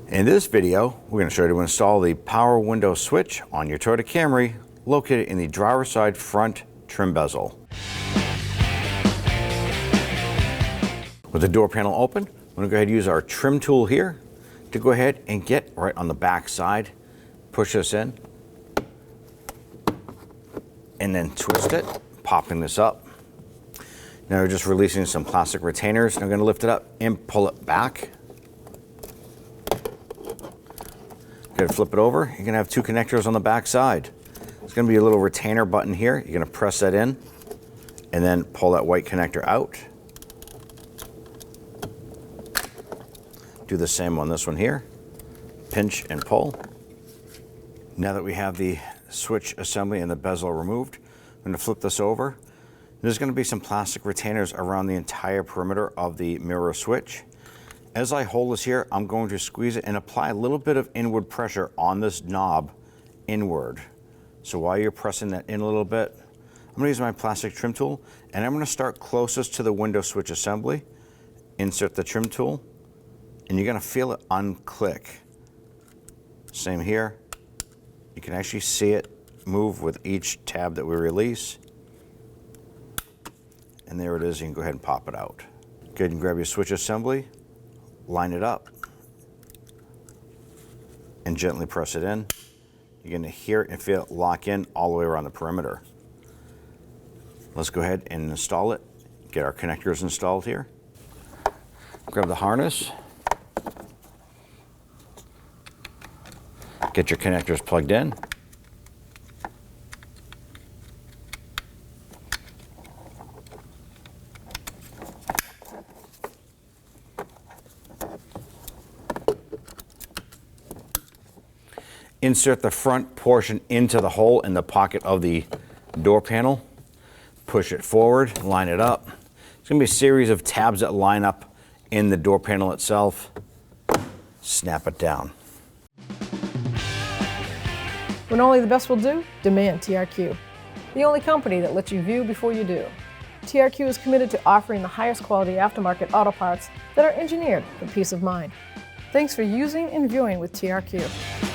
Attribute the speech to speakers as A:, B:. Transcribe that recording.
A: In this video, we're going to show you how to install the power window switch on your Toyota Camry located in the driver's side front trim bezel. With the door panel open, I'm going to go ahead and use our trim tool here to go ahead and get right on the back side, push this in, and then twist it, popping this up. Now we're just releasing some plastic retainers, and I'm going to lift it up and pull it back. Going to flip it over. You're going to have two connectors on the back side. There's going to be a little retainer button here. You're going to press that in and then pull that white connector out. Do the same on this one here. Pinch and pull. Now that we have the switch assembly and the bezel removed, I'm going to flip this over. There's going to be some plastic retainers around the entire perimeter of the mirror switch. As I hold this here, I'm going to squeeze it and apply a little bit of inward pressure on this knob inward. So while you're pressing that in a little bit, I'm going to use my plastic trim tool, and I'm going to start closest to the window switch assembly, insert the trim tool, and you're going to feel it unclick. Same here. You can actually see it move with each tab that we release. And there it is. You can go ahead and pop it out. Go ahead and grab your switch assembly, line it up, and gently press it in. You're going to hear it and feel it lock in all the way around the perimeter. Let's go ahead and install it. Get our connectors installed here. Grab the harness. Get your connectors plugged in. Insert the front portion into the hole in the pocket of the door panel. Push it forward, line it up. It's going to be a series of tabs that line up in the door panel itself. Snap it down.
B: When only the best will do, demand TRQ. The only company that lets you view before you do. TRQ is committed to offering the highest quality aftermarket auto parts that are engineered for peace of mind. Thanks for using and viewing with TRQ.